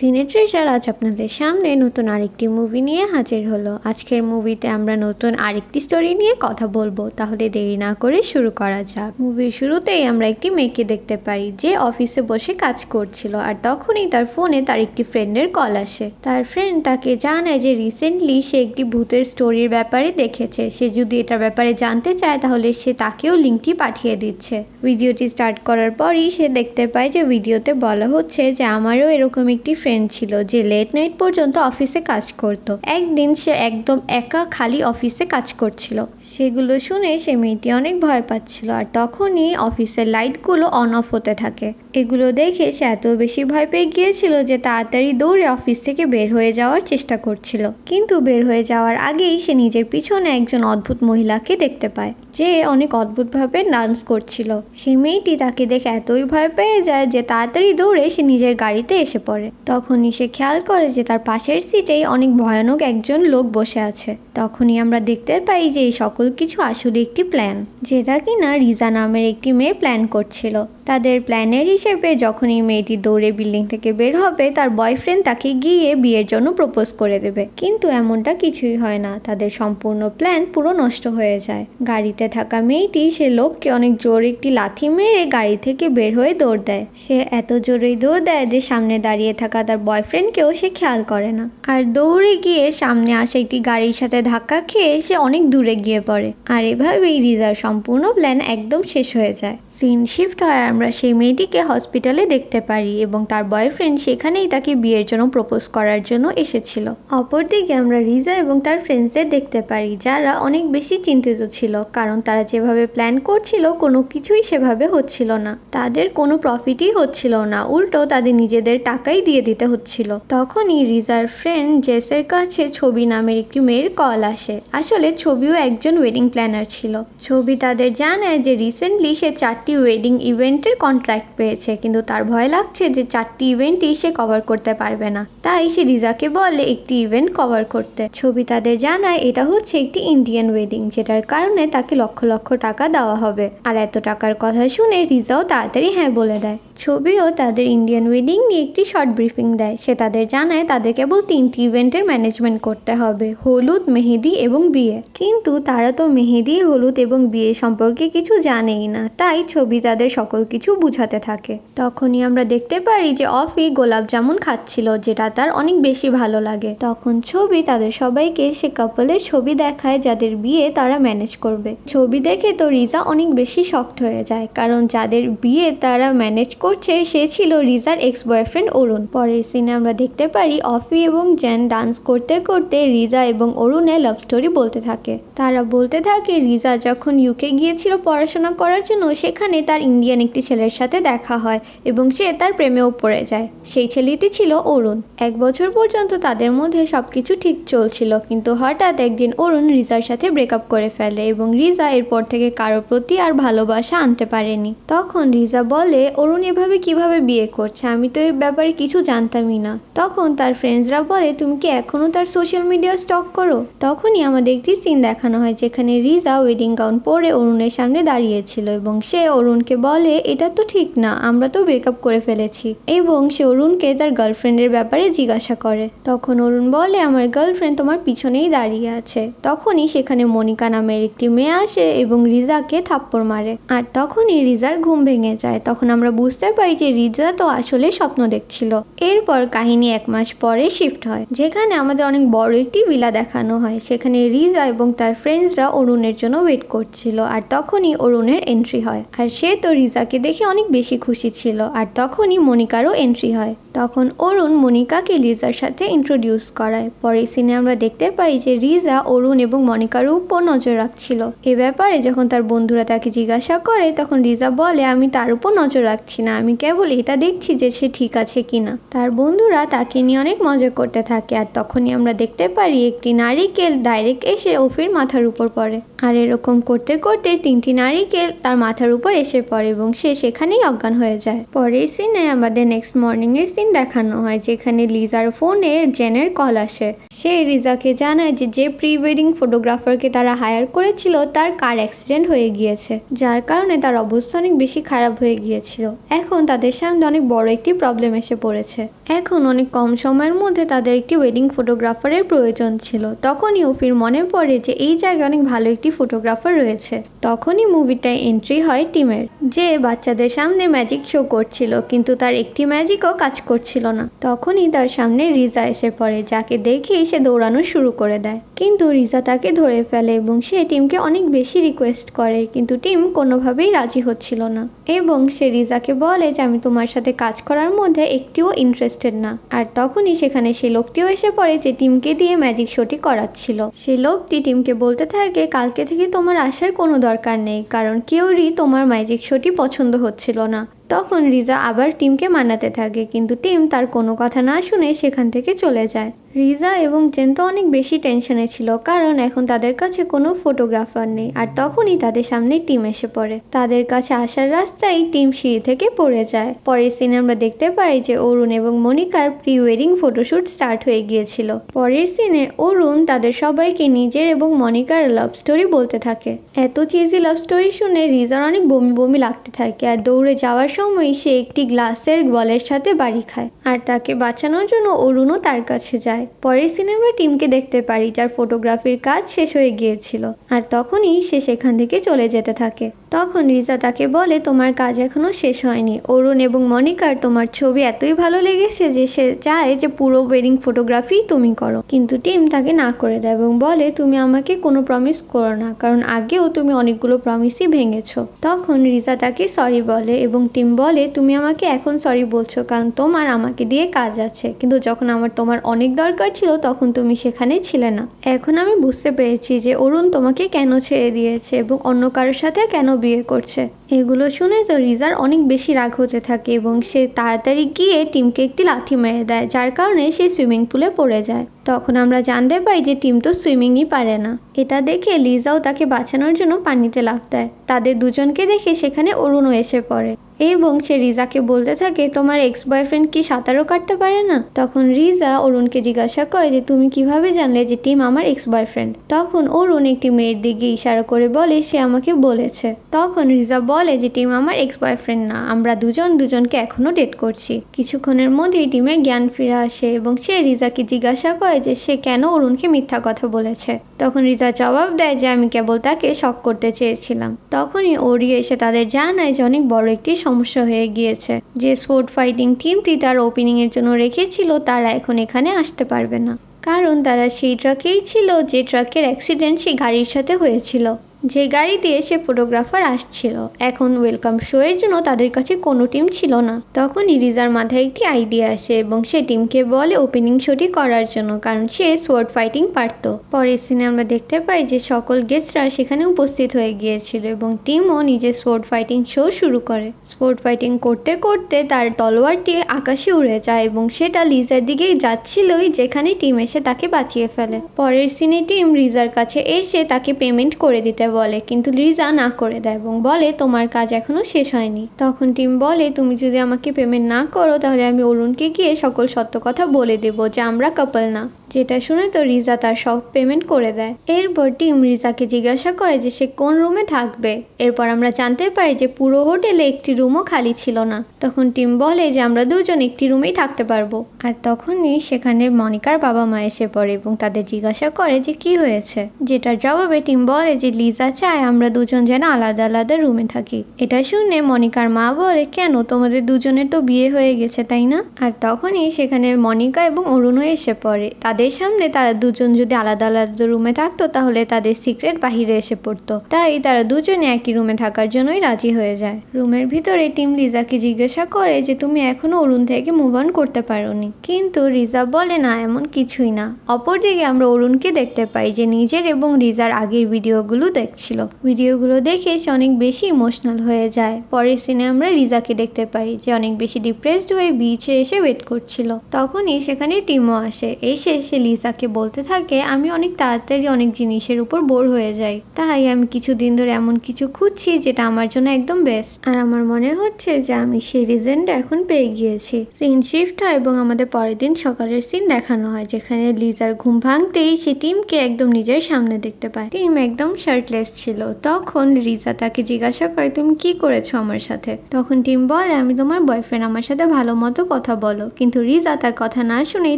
সিনে ট্রেজার আজ আপনাদের সামনে নতুন আরেকটি মুভি নিয়ে হাজির হলো। আজকের মুভিতে আমরা নতুন আরেকটি স্টোরি নিয়ে কথা বলবো, তাহলে দেরি না করে শুরু করা যাক। মুভির শুরুতেই আমরা একটি মেয়েকে দেখতে পারি যে অফিসে বসে কাজ করছিল, আর তখনই তার ফোনে তার একটি ফ্রেন্ডের কল আসে। তার ফ্রেন্ড তাকে জানায় যে রিসেন্টলি সে একটি ভূতের স্টোরির ব্যাপারে দেখেছে, সে যদি এটার ব্যাপারে জানতে চায় তাহলে সে তাকেও লিঙ্কটি পাঠিয়ে দিচ্ছে। ভিডিওটি স্টার্ট করার পরই সে দেখতে পায় যে ভিডিওতে বলা হচ্ছে যে আমারও এরকম একটি ফ্রেন্ড ছিল যে লেট নাইট পর্যন্ত অফিসে কাজ করত। একদিন সে একদম একা খালি অফিসে কাজ করছিল। সেগুলো শুনে সে মেয়েটি অনেক ভয় পাচ্ছিল, আর তখনই অফিসের লাইটগুলো অন অফ হতে থাকে। এগুলো দেখে সে এত বেশি ভয় পেয়ে গিয়েছিল যে তাড়াতাড়ি দৌড়ে অফিস থেকে বের হয়ে যাওয়ার চেষ্টা করছিল, কিন্তু বের হয়ে যাওয়ার আগেই সে নিজের পিছনে একজন অদ্ভুত মহিলাকে দেখতে পায় যে অনেক অদ্ভুতভাবে ডান্স করছিল। সেই মেয়েটি তাকে দেখে এতই ভয় পেয়ে যায় যে তাড়াতাড়ি দৌড়ে সে নিজের গাড়িতে এসে পড়ে। তখনই সে খেয়াল করে যে তার পাশের সিটেই অনেক ভয়ানক একজন লোক বসে আছে। তখনই আমরা দেখতে পাই যে এই সকল কিছু আসলে একটি প্ল্যান, যেটা কিনা রিজা নামের একটি মেয়ে প্ল্যান করছিল। তাদের প্ল্যানের হিসেবে যখন এই মেয়েটি দৌড়ে বিল্ডিং থেকে বের হবে, তার বয়ফ্রেন্ড তাকে গিয়ে বিয়ের জন্য প্রপোজ করে দেবে, কিন্তু এমনটা কিছুই হয় না। তাদের সম্পূর্ণ প্ল্যান পুরো নষ্ট হয়ে যায়। গাড়িতে থাকা মেয়েটি সে লোককে অনেক জোরে একটি লাথি মেরে গাড়ি থেকে বের হয়ে দৌড় দেয়। সে এত জোরেই দৌড় দেয় যে সামনে দাঁড়িয়ে থাকা তার বয়ফ্রেন্ডকেও সে খেয়াল করে না, আর দৌড়ে গিয়ে সামনে আসা একটি গাড়ির সাথে ধাক্কা খেয়ে সে অনেক দূরে গিয়ে পড়ে। আর এভাবেই রিজার সম্পূর্ণ প্ল্যান একদম শেষ হয়ে যায়। সিন শিফট হয়, আমরা সেই মেয়েটিকে হসপিটালে দেখতে পারি এবং তার বয়ফ্রেন্ড সেখানেই তাকে বিয়ের জন্য প্রপোজ করার জন্য এসেছিল। অপরদিকে আমরা রিজা এবং তার ফ্রেন্ডসদের দেখতে পারি যারা অনেক বেশি চিন্তিত ছিল, কারণ তারা যেভাবে প্ল্যান করছিল কোনো কিছুই সেভাবে হচ্ছিল না। তাদের কোনো প্রফিটই হচ্ছিল না, উল্টো তাদের নিজেদের টাকাই দিয়ে দিতে হচ্ছিল। তখনই রিজার ফ্রেন্ড জেসের কাছে ছবি নামের একটি মেয়ের কল আসে। আসলে ছবিও একজন ওয়েডিং প্ল্যানার ছিল। ছবি তাদের জানায় যে রিসেন্টলি সে 4টি ওয়েডিং ইভেন্টের কন্ট্রাক্ট পেয়েছে, কিন্তু তার ভয় লাগছে যে 4টি ইভেন্টই সে কভার করতে পারবে না। তাই সে রিজাকে বলে একটি ইভেন্ট কভার করতে। ছবি তাদের জানায় এটা হচ্ছে একটি ইন্ডিয়ান ওয়েডিং, যেটার কারণে তাকে লক্ষ লক্ষ টাকা দেওয়া হবে। আর এত টাকার কথা শুনে রিজাও তাড়াতাড়ি হ্যাঁ বলে দেয়। ছবিও তাদের ইন্ডিয়ান ওয়েডিং নিয়ে একটি শর্ট ব্রিফিং দেয়। সে তাদের জানায় তাদের কেবল 3টি ইভেন্টের ম্যানেজমেন্ট করতে হবে, হলুদ, মেহেদি এবং বিয়ে। কিন্তু তারা তো মেহেদি, হলুদ এবং বিয়ে সম্পর্কে কিছু জানেই না, তাই ছবি তাদের সকল কিছু বুঝাতে থাকে। তখনই আমরা দেখতে পারি যে অফি গোলাপ জামুন খাচ্ছিল, যেটা তার অনেক বেশি ভালো লাগে। তখন ছবি তাদের সবাইকে সে কাপলের ছবি দেখায় যাদের বিয়ে তারা ম্যানেজ করবে। ছবি দেখে তো রিজা অনেক বেশি শকড হয়ে যায়, কারণ যাদের বিয়ে তারা ম্যানেজ করছে সে ছিল রিজার এক্স বয়ফ্রেন্ড অরুণ। পরের সিনে আমরা দেখতে পারি অফি এবং জেন ডান্স করতে করতে রিজা এবং অরুণের লাভ স্টোরি বলতে থাকে। তারা বলতে থাকে রিজা যখন ইউকে গিয়েছিল পড়াশোনা করার জন্য, সেখানে তার ইন্ডিয়ান একটি ছেলের সাথে দেখা হয় এবং সে তার প্রেমেও পড়ে যায়। সেই ছেলেটি ছিল অরুণ। 1 বছর পর্যন্ত তাদের মধ্যে সবকিছু ঠিক চলছিল, কিন্তু হঠাৎ একদিন অরুণ রিজার সাথে ব্রেকআপ করে ফেলে এবং রিজা এরপর থেকে কারোর প্রতি আর ভালোবাসা আনতে পারেনি। তখন রিজা বলে অরুণ এভাবে কিভাবে বিয়ে করছে, আমি তো এই ব্যাপারে কিছু জানতামই না। তখন তার ফ্রেন্ডসরা বলে তুমি কি এখনো তার সোশ্যাল মিডিয়া স্টক করো? তখনই আমাদের একটি সিন দেখানো হয় যেখানে রিজা ওয়েডিং গাউন পরে অরুণের সামনে দাঁড়িয়েছিল এবং সে অরুণকে বলে এটা তো ঠিক না, আমরা তো ব্রেকআপ করে ফেলেছি, এবং সে অরুণকে তার গার্লফ্রেন্ডের ব্যাপারে জিজ্ঞাসা করে। তখন অরুণ বলে আমার গার্লফ্রেন্ড তোমার পিছনেই দাঁড়িয়ে আছে। তখনই সেখানে মনিকা নামের একটি মেয়ে আসে এবং রিজাকে থাপ্পড় মারে, আর তখনই রিজার ঘুম ভেঙে যায়। তখন আমরা বুঝতে পারি যে রিজা তো আসলে স্বপ্ন দেখছিল। এরপর কাহিনী 1 মাস পরে শিফট হয়, যেখানে আমাদের অনেক বড় একটি ভিলা দেখানো হয়। সেখানে রিজা এবং তার ফ্রেন্ডসরা অরুণের জন্য ওয়েট করছিল, আর তখনই অরুণের এন্ট্রি হয়, আর সে তো রিজাকে দেখে অনেক বেশি খুশি ছিল। আর তখনই মনিকারও এন্ট্রি হয়। তখন অরুণ মনিকাকে রিজার সাথে ইন্ট্রোডিউস করায়। পরের সিনে আমরা দেখতে পাই যে রিজা অরুণ এবং মনিকার উপর নজর রাখছিল। এ ব্যাপারে যখন তার বন্ধুরা তাকে জিজ্ঞাসা করে, তখন রিজা বলে আমি তার উপর নজর রাখছি না, আমি কেবল এটা দেখছি যে সে ঠিক আছে কিনা। তার বন্ধুরা তাকে নিয়ে অনেক মজা করতে থাকে, আর তখনই আমরা দেখতে পারি একটি নারিকেল ডাইরেক্ট এসে অফির মাথার উপর পড়ে। আর এরকম করতে করতে 3টি নারিকেল তার মাথার উপর এসে পড়ে এবং সে সেখানেই অজ্ঞান হয়ে যায়। পরের সিনে আমাদের নেক্সট মর্নিং এর সিন দেখানো হয় যেখানে লিজার ফোনে জেনের কল আসে। সে রিজাকে জানায় যে প্রি ওয়েডিং ফটোগ্রাফারকে তারা হায়ার করেছিল তার কার অ্যাক্সিডেন্ট হয়ে গিয়েছে, যার কারণে তার অবস্থা অনেক বেশি খারাপ হয়ে গিয়েছিল। এখন তাদের সামনে অনেক বড় একটি প্রবলেম এসে পড়েছে। এখন অনেক কম সময়ের মধ্যে তাদের একটি ওয়েডিং ফটোগ্রাফারের প্রয়োজন ছিল। তখনই ওফির মনে পড়ে যে এই জায়গায় অনেক ভালো একটি ফটোগ্রাফার রয়েছে। তখনই মুভিটায় এন্ট্রি হয় টিমের, যে বাচ্চাদের সামনে ম্যাজিক শো করছিল, কিন্তু তার একটি ম্যাজিকও কাজ করছিল না। তখনই তার সামনে রিজা এসে পড়ে, যাকে দেখেই সে দৌড়ানো শুরু করে দেয়। কিন্তু রিজা তাকে ধরে ফেলে এবং সে টিমকে অনেক বেশি রিকোয়েস্ট করে, কিন্তু টিম কোনোভাবেই রাজি হচ্ছিল না। এবং সে রিজাকে বলে যে আমি তোমার সাথে কাজ করার মধ্যে একটিও ইন্টারেস্টেড না। আর তখনই সেখানে সেই লোকটিও এসে পড়ে যে টিমকে দিয়ে ম্যাজিক শোটি করাচ্ছিল। সেই লোকটি টিমকে বলতে থাকে কালকে থেকে তোমার আসার কোনো দরকার নেই, কারণ কেউরই তোমার ম্যাজিক শোটি পছন্দ হচ্ছিল না। তখন রিজা আবার টিমকে মানাতে থাকে, কিন্তু টিম তার কোনো কথা না শুনে সেখান থেকে চলে যায়। রিজা এবং জেন তো অনেক বেশি টেনশনে ছিল, কারণ এখন তাদের কাছে কোনো ফটোগ্রাফার নেই। আর তখনই তাদের সামনে টিম এসে পড়ে। তাদের কাছে আসার রাস্তায় টিম সিঁড়ি থেকে পড়ে যায়। পরের সিনে আমরা দেখতে পাই যে অরুণ এবং মনিকার প্রি ওয়েডিং ফটোশুট স্টার্ট হয়ে গিয়েছিল। পরের সিনে অরুণ তাদের সবাইকে নিজের এবং মনিকার লাভ স্টোরি বলতে থাকে। এত চিজি লাভ স্টোরি শুনে রিজার অনেক বমি বমি লাগতে থাকে, আর দৌড়ে যাওয়ার সময় সে একটি গ্লাসের বলের সাথে বাড়ি খায়। আর তাকে বাঁচানোর জন্য অরুণও তার কাছে যায়। পরের সিনে আমরা টিমকে দেখতে পারি, যার ফটোগ্রাফির কাজ শেষ হয়ে গিয়েছিল। আর তখনই সে সেখান থেকে চলে যেতে থাকে। তখন রিজা তাকে বলে তোমার কাজ এখনো শেষ হয়নি। অরুণ এবং মনিকার তোমার ছবি এতই ভালো লেগেছে যে সে চায় যে পুরো ওয়েডিং ফটোগ্রাফি তুমি করো। কিন্তু টিম তাকে না করে দেয় এবং বলে তুমি আমাকে কোনো প্রমিস করো না, কারণ আগেও তুমি অনেকগুলো প্রমিসই ভেঙেছো। তখন রিজা তাকে সরি বলে এবং টিম বলে তুমি আমাকে এখন সরি বলছো কারণ তোমার আমাকে দিয়ে কাজ আছে, কিন্তু যখন তোমার অনেক দরকার ছিল তখন তুমি সেখানে ছিলে না। এখন আমি বুঝতে পেরেছি যে অরুণ তোমাকে কেন ছেড়ে দিয়েছে এবং অন্য কারোর সাথে কেন বিয়ে করছে। এগুলো শুনে তো রিজার অনেক বেশি রাগ হতে থাকে এবং সে তাড়াতাড়ি গিয়ে টিমকে একটি লাথি মেরে দেয়, যার কারণে সে সুইমিং পুলে পড়ে যায়। তখন আমরা জানতে পাই যে টিম তো সুইমিংই পারে না। এটা দেখে লিজাও তাকে বাঁচানোর জন্য পানিতে লাফ দেয়। তাদের দুজনকে দেখে সেখানে অরুণও এসে পড়ে এবং সে রিজাকে বলতে থাকে তোমার এক্স বয়ফ্রেন্ড কি সাঁতারও কাটতে পারে না? তখন রিজা অরুণকে জিজ্ঞাসা করে যে তুমি কিভাবে জানলে যে টিম আমার এক্স বয়ফ্রেন্ড? তখন অরুণ একটি মেয়ের দিকে ইশারা করে বলে সে আমাকে বলেছে। তখন রিজা বলে যে টিম আমার এক্স বয়ফ্রেন্ড না, আমরা দুজনকে এখনো ডেট করছি। কিছুক্ষণের মধ্যেই টিমের জ্ঞান ফিরে আসে এবং সে রিজাকে জিজ্ঞাসা করে যে সে কেন অরুণকে মিথ্যা কথা বলেছে। তখন রিজা জবাব দেয় যে আমি কেবল তাকে শক করতে চেয়েছিলাম। তখনই ওরি এসে তাদের জানায় যে অনেক বড় একটি সমস্যা হয়ে গিয়েছে, যে স্পোর্ট ফাইটিং টিমটি তার ওপেনিং এর জন্য রেখেছিল তারা এখন এখানে আসতে পারবে না, কারণ তারা সেই ট্রাকেই ছিল যে ট্রাকের অ্যাক্সিডেন্ট সেই গাড়ির সাথে হয়েছিল, যে গাড়ি দিয়ে সে ফটোগ্রাফার আসছিল। এখন ওয়েলকাম শো এর জন্য তাদের কাছে কোনো টিম ছিল না। তখন রিজার মাথায় একটি আইডিয়া আসে এবং সে টিমকে বলে ওপেনিং শোটি করার জন্য, কারণ সে সোয়ার্ড ফাইটিং পারত। পরের সিনে আমরা দেখতে পাই যে সকল গেস্টরা সেখানে উপস্থিত হয়ে গিয়েছিল এবং টিমও নিজের সোয়ার্ড ফাইটিং শো শুরু করে। সোয়ার্ড ফাইটিং করতে করতে তার তলোয়ারটি আকাশে উড়ে যায় এবং সেটা লিজার দিকেই যাচ্ছিলই, যেখানে টিম এসে তাকে বাঁচিয়ে ফেলে। পরের সিনে টিম রিজার কাছে এসে তাকে পেমেন্ট করে দিতে বলে, কিন্তু রিজা না করে দেয় এবং বলে তোমার কাজ এখনো শেষ হয়নি। তখন টিম বলে তুমি যদি আমাকে পেমেন্ট না করো তাহলে আমি অরুণকে গিয়ে সকল সত্য কথা বলে দেব যে আমরা কাপল না। যেটা শুনে তো রিজা তার সব পেমেন্ট করে দেয়। এরপর টিম রিজাকে জিজ্ঞাসা করে যে সে কোন রুমে থাকবে। এরপর আমরা জানতে পারি যে পুরো হোটেলে একটি রুমও খালি ছিল না। তখন টিম বলে যে আমরা দুজন একটি রুমেই থাকতে পারবো। আর তখনই সেখানে মনিকার বাবা মা এসে পড়ে এবং তাদের জিজ্ঞাসা করে যে কি হয়েছে। যেটার জবাবে টিম বলে যে লিজা চায় আমরা দুজন যেন আলাদা আলাদা রুমে থাকি। এটা শুনে মনিকার মা বলে কেন, তোমাদের দুজনের তো বিয়ে হয়ে গেছে তাই না? আর তখনই সেখানে মনিকা এবং অরুণও এসে পড়ে। তাদের সামনে তারা দুজন যদি আলাদা আলাদা রুমে থাকতো তাহলে তাদের সিক্রেট বাহিরে এসে পড়তো, তাই তারা দুজনে একই রুমে থাকার জন্যই রাজি হয়ে যায়। রুমের ভিতরে টিম লিজাকে জিজ্ঞাসা করে যে তুমি এখনো অরুণ থেকে মুভ অন করতে পারোনি, কিন্তু রিজা বলে না এমন কিছুই না। অপরদিকে আমরা অরুণকে দেখতে পাই যে নিজের এবং রিজার আগের ভিডিওগুলো দেখছিল। ভিডিওগুলো দেখে সে অনেক বেশি ইমোশনাল হয়ে যায়। পরের সিনে আমরা রিজাকে দেখতে পাই যে অনেক বেশি ডিপ্রেসড হয়ে বিচে এসে ওয়েট করছিল। তখনই সেখানে টিমও আসে। এসে সে লিজাকে বলতে থাকে আমি অনেক তাড়াতাড়ি অনেক জিনিসের উপর বোর হয়ে যাই, তাই আমি কিছুদিন ধরে এমন কিছু খুঁজছি যেটা আমার জন্য একদম বেস্ট। আর আমার মনে হচ্ছে যে আমি সেই রিজনটা এখন পেয়ে গিয়েছি। সিন শিফট হয় এবং আমাদের পরের দিন সকালের সিন দেখানো হয়, যেখানে লিজার ঘুম ভাঙতেই সে টিমকে একদম নিজের সামনে দেখতে পায়। টিম একদম শার্টলেস ছিল। তখন রিজা তাকে জিজ্ঞাসা করে তুমি কি করেছো আমার সাথে? তখন টিম বলে আমি তোমার বয়ফ্রেন্ড, আমার সাথে ভালো মতো কথা বলো। কিন্তু রিজা তার কথা না শুনেই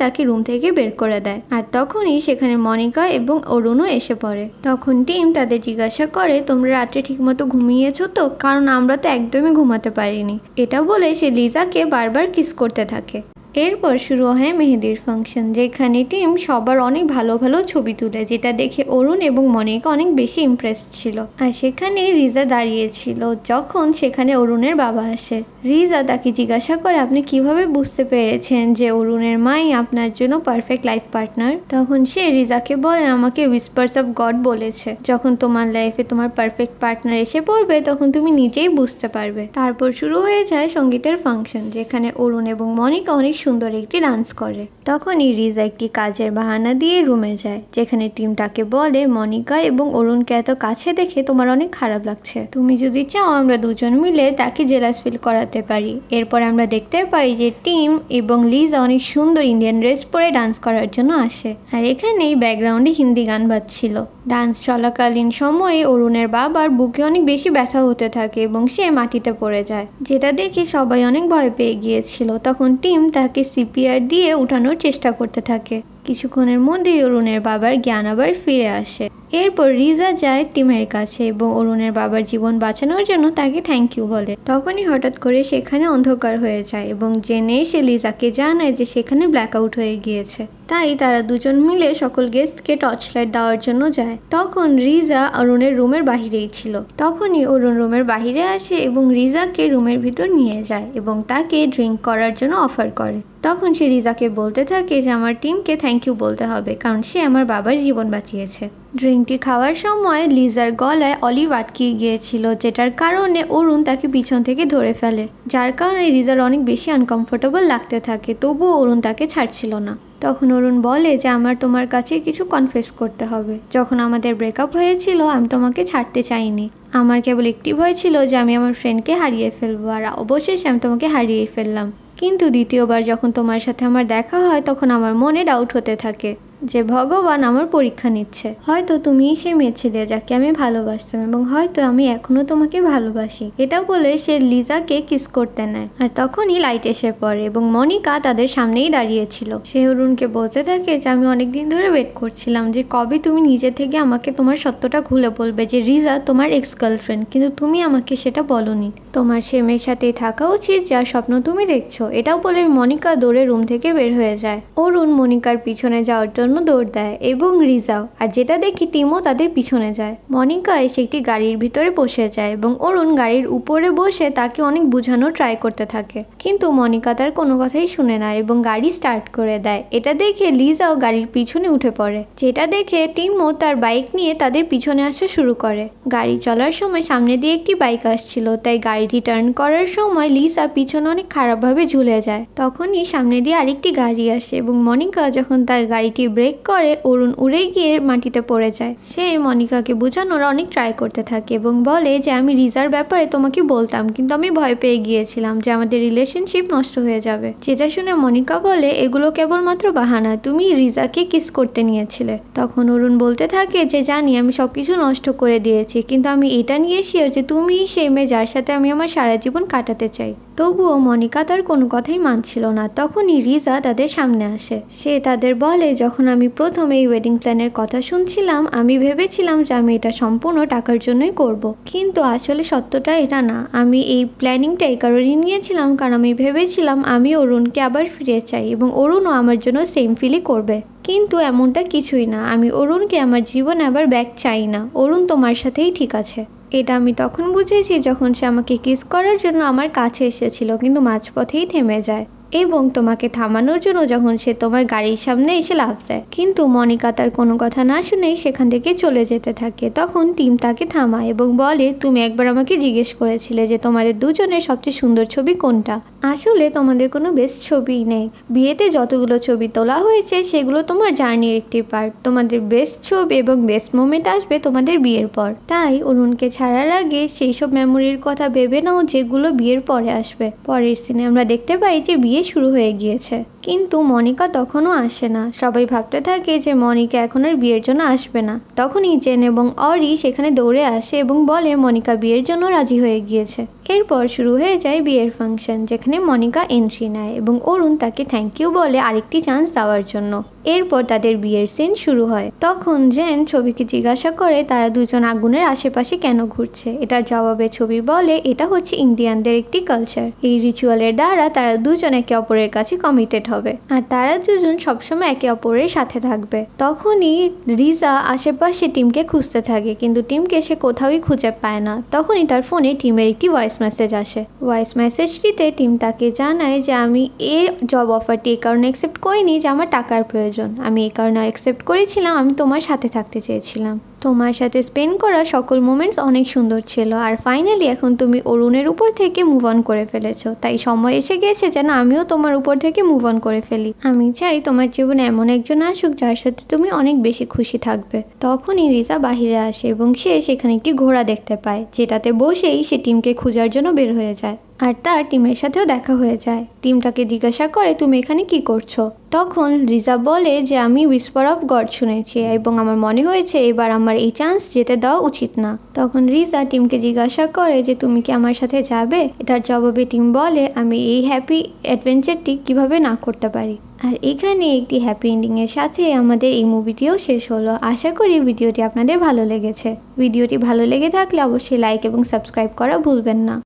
তাকে রুম থেকে বের করে দেয়। আর তখনই সেখানে মনিকা এবং অরুণও এসে পড়ে। তখন টিম তাদের জিজ্ঞাসা করে তোমরা রাত্রে ঠিক মতো ঘুমিয়েছো তো? কারণ আমরা তো একদমই ঘুমাতে পারিনি। এটা বলে সে লিজাকে বারবার কিস করতে থাকে। এরপর শুরু হয় মেহেদির ফাংশন, যেখানে টিম সবার অনেক ভালো ভালো ছবি তুলে, যেটা দেখে অরুণ এবং মনিকা অনেক বেশি ইমপ্রেসড ছিল। আর সেখানে রিজা দাঁড়িয়েছিল যখন সেখানে অরুণের বাবা আসে। রিজা তাকে জিজ্ঞাসা করে আপনি কিভাবে বুঝতে পেরেছেন যে অরুণের মাই আপনার জন্য পারফেক্ট লাইফ পার্টনার? তখন সে রিজাকে বলে আমাকে উইসপার্স অফ গড বলেছে যখন তোমার লাইফে তোমার পারফেক্ট পার্টনার এসে পড়বে তখন তুমি নিজেই বুঝতে পারবে। তারপর শুরু হয়ে যায় সঙ্গীতের ফাংশন, যেখানে অরুণ এবং মনিকা অনেক সুন্দর একটি ডান্স করে। তখনই রিজা একটি কাজের বাহানা দিয়ে রুমে যায়, যেখানে টিম তাকে বলে মনিকা এবং অরুণকে এত কাছে দেখে তোমার অনেক খারাপ লাগছে, তুমি যদি চাও আমরা দুজন মিলে তাকে জেলাস ফিল করাতে পারি। এরপর আমরা দেখতে পাই যে টিম এবং লিজা অনেক সুন্দর ইন্ডিয়ান ড্রেস পরে ডান্স করার জন্য আসে। আর এখানেই ব্যাকগ্রাউন্ডে হিন্দি গান বাজছিল। ডান্স চলাকালীন সময়ে অরুণের বাবার বুকে অনেক বেশি ব্যথা হতে থাকে এবং সে মাটিতে পড়ে যায়, যেটা দেখে সবাই অনেক ভয় পেয়ে গিয়েছিল। তখন টিম তাকে সিপিআর দিয়ে উঠানোর চেষ্টা করতে থাকে। কিছুক্ষণের মধ্যেই অরুণের বাবার জ্ঞান আবার ফিরে আসে। এরপর রিজা যায় টিমের কাছে এবং অরুণের বাবার জীবন বাঁচানোর জন্য তাকে থ্যাংক ইউ বলে। তখনই হঠাৎ করে সেখানে অন্ধকার হয়ে যায় এবং জেনে সে লিজাকে জানায় যে সেখানে ব্ল্যাকআউট হয়ে গিয়েছে। তাই তারা দুজন মিলে সকল গেস্টকে টর্চ লাইট দেওয়ার জন্য যায়। তখন রিজা অরুণের রুমের বাহিরেই ছিল। তখনই অরুণ রুমের বাহিরে আসে এবং রিজাকে রুমের ভিতর নিয়ে যায় এবং তাকে ড্রিঙ্ক করার জন্য অফার করে। তখন সে রিজাকে বলতে থাকে যে আমার টিমকে থ্যাংক ইউ বলতে হবে কারণ সে আমার বাবার জীবন বাঁচিয়েছে। ড্রিঙ্কটি খাওয়ার সময় লিজার গলায় অলিভ আটকে গিয়েছিল, যেটার কারণে অরুণ তাকে পিছন থেকে ধরে ফেলে, যার কারণে রিজার অনেক বেশি আনকমফোর্টেবল লাগতে থাকে। তবুও অরুণ তাকে ছাড়ছিল না। তখন অরুণ বলে যে আমার তোমার কাছে কিছু কনফেস করতে হবে। যখন আমাদের ব্রেকআপ হয়েছিল আমি তোমাকে ছাড়তে চাইনি। আমার কেবল একটি ভয় ছিল যে আমি আমার ফ্রেন্ডকে হারিয়ে ফেলবো, আর অবশেষে আমি তোমাকে হারিয়ে ফেললাম। কিন্তু দ্বিতীয়বার যখন তোমার সাথে আমার দেখা হয় তখন আমার মনে ডাউট হতে থাকে যে ভগবান আমার পরীক্ষা নিচ্ছে। হয়তো তুমিই সে মেয়ে ছিলে যাকে আমি ভালোবাসতাম এবং হয়তো আমি এখনো তোমাকে ভালোবাসি। এটা বলে সে লিজাকে কিস করতে নেয়। আর তখনই লাইট এসে পড়ে এবং মনিকা তাদের সামনেই দাঁড়িয়েছিল। সে অরুণকে বলতে থাকে যে আমি অনেকদিন ধরে ওয়েট করছিলাম যে কবে তুমি নিজে থেকে আমাকে তোমার সত্যটা খুলে বলবে যে রিজা তোমার এক্স গার্লফ্রেন্ড, কিন্তু তুমি আমাকে সেটা বলনি। তোমার সে মেয়ের সাথেই থাকা উচিত যার স্বপ্ন তুমি দেখছো। এটাও বলে মনিকা দৌড়ে রুম থেকে বের হয়ে যায়। অরুণ মনিকার পিছনে যাওয়ার জন্য দৌড় দেয় এবং রিজাও, আর যেটা দেখি টিমও তাদের পিছনে যায়। মনিকা এসে একটি গাড়ির ভিতরে বসে যায় এবং অরুণ গাড়ির উপরে বসে তাকে অনেক বোঝানোর ট্রাই করতে থাকে, কিন্তু মনিকা তার কোনো কথাই শুনে না এবং গাড়ি স্টার্ট করে দেয়। এটা দেখে লিজাও গাড়ির পিছনে উঠে পড়ে, যেটা দেখে টিমও তার বাইক নিয়ে তাদের পিছনে আসা শুরু করে। গাড়ি চলার সময় সামনে দিয়ে একটি বাইক আসছিল, তাই গাড়িটি টার্ন করার সময় লিজা পিছনে অনেক খারাপভাবে ঝুলে যায়। তখনই সামনে দিয়ে আরেকটি গাড়ি আসে এবং মনিকা যখন তার গাড়িটি ব্রেক করে অরুণ উড়ে গিয়ে মাটিতে পড়ে যায়। সে মনিকাকে বোঝানোর অনেক ট্রাই করতে থাকে এবং বলে যে আমি রিজার ব্যাপারে তোমাকে বলতাম, কিন্তু আমি ভয় পেয়ে গিয়েছিলাম যে আমাদের রিলেশনশিপ নষ্ট হয়ে যাবে। যেটা শুনে মনিকা বলে এগুলো কেবলমাত্র বাহানা, তুমি রিজাকে কিস করতে নিয়েছিলে। তখন অরুণ বলতে থাকে যে জানি আমি সবকিছু নষ্ট করে দিয়েছি, কিন্তু আমি এটা নিয়ে শিওর যে তুমি সেই মেয়ে যার সাথে আমি আমার সারা জীবন কাটাতে চাই। তবুও মনিকা তার কোনো কথাই মানছিল না। তখনই রিজা তাদের সামনে আসে। সে তাদের বলে যখন আমি প্রথম এই ওয়েডিং প্ল্যানের কথা শুনছিলাম আমি ভেবেছিলাম যে আমি এটা সম্পূর্ণ টাকার জন্যই করব, কিন্তু আসলে সত্যটা এটা না। আমি এই প্ল্যানিংটা এই কারণেই নিয়েছিলাম কারণ আমি ভেবেছিলাম আমি অরুণকে আবার ফিরে চাই এবং অরুণও আমার জন্য সেম ফিলই করবে, কিন্তু এমনটা কিছুই না। আমি অরুণকে আমার জীবনে আবার ব্যাক চাই না। অরুণ তোমার সাথেই ঠিক আছে। এটা আমি তখন বুঝেছি যখন সে আমাকে কিস করার জন্য আমার কাছে এসেছিল কিন্তু মাঝপথেই থেমে যায়। এবং তোমাকে থামানোর জন্য যখন সে তোমার গাড়ির সামনে এসে লাফ দেয়, কিন্তু মনিকা তার কোনো কথা না শুনেই সেখান থেকে চলে যেতে থাকে। তখন টিম তাকে থামায় এবং বলে, তুমি একবার আমাকে জিজ্ঞেস করেছিলে যে তোমাদের দুজনের সবচেয়ে সুন্দর ছবি কোনটা। আসলে তোমাদের কোনো বেস্ট ছবিই নেই। বিয়েতে যতগুলো ছবি তোলা হয়েছে সেগুলো তোমার জার্নির একটি পার্ট। তোমাদের বেস্ট ছবি এবং বেস্ট মোমেন্ট আসবে তোমাদের বিয়ের পর। তাই অরুণকে ছাড়ার আগে সেই সব মেমোরির কথা ভেবে নাও যেগুলো বিয়ের পরে আসবে। পরের সিনে আমরা দেখতে পাই যে বিয়ে শুরু হয়ে গিয়েছে, কিন্তু মনিকা তখনও আসে না। সবাই ভাবতে থাকে যে মনিকা এখন আর বিয়ের জন্য আসবে না। তখনই জেন এবং অরি সেখানে দৌড়ে আসে এবং বলে মনিকা বিয়ের জন্য রাজি হয়ে গিয়েছে। এরপর শুরু হয়ে যায় বিয়ের ফাংশন, যেখানে মনিকা এন্ট্রি নেয় এবং অরুণ তাকে থ্যাংক ইউ বলে আরেকটি চান্স দেওয়ার জন্য। এরপর তাদের বিয়ের সিন শুরু হয়। তখন জেন ছবিকে জিজ্ঞাসা করে তারা দুজন আগুনের আশেপাশে কেন ঘুরছে। এটার জবাবে ছবি বলে এটা হচ্ছে ইন্ডিয়ানদের একটি কালচার। এই রিচুয়ালের দ্বারা তারা দুজন একে অপরের কাছে কমিটেড হবে আর তারা দুজন সবসময় একে অপরের সাথে থাকবে। তখনই রিজা আশেপাশে টিমকে খুঁজতে থাকে, কিন্তু টিমকে সে কোথাওই খুঁজে পায় না। তখনই তার ফোনে টিমের একটি ভয়েস মেসেজ আসে। ভয়েস মেসেজটিতে টিম তাকে জানায় যে আমি এই জব অফারটি এই কারণে অ্যাকসেপ্ট করিনি যে আমার টাকার প্রয়োজন। আমি এই কারণে অ্যাকসেপ্ট করেছিলাম, আমি তোমার সাথে থাকতে চেয়েছিলাম। তোমার সাথে স্পেন্ড করা সকল মোমেন্টস অনেক সুন্দর ছিল। আর ফাইনালি এখন তুমি অরুণের উপর থেকে মুভ অন করে ফেলেছো, তাই সময় এসে গেছে যেন আমিও তোমার উপর থেকে মুভ অন করে ফেলি। আমি চাই তোমার জীবনে এমন একজন আসুক যার সাথে তুমি অনেক বেশি খুশি থাকবে। তখনই রিজা বাহিরে আসে এবং সে সেখানে একটি ঘোড়া দেখতে পায়, যেটাতে বসেই সে টিমকে খোঁজার জন্য বের হয়ে যায়। আর তার টিমের সাথেও দেখা হয়ে যায়। টিমটাকে জিজ্ঞাসা করে তুমি এখানে কি করছো। তখন রিজা বলে যে আমি উইসপার অফ গড শুনেছি এবং আমার মনে হয়েছে এবার আমার এই চান্স যেতে দেওয়া উচিত না। তখন রিজা টিমকে জিজ্ঞাসা করে যে তুমি কি আমার সাথে যাবে। এটার জবাবে টিম বলে আমি এই হ্যাপি অ্যাডভেঞ্চারটি কিভাবে না করতে পারি। আর এখানে একটি হ্যাপি এন্ডিংয়ের সাথে আমাদের এই মুভিটিও শেষ হলো। আশা করি ভিডিওটি আপনাদের ভালো লেগেছে। ভিডিওটি ভালো লেগে থাকলে অবশ্যই লাইক এবং সাবস্ক্রাইব করা ভুলবেন না।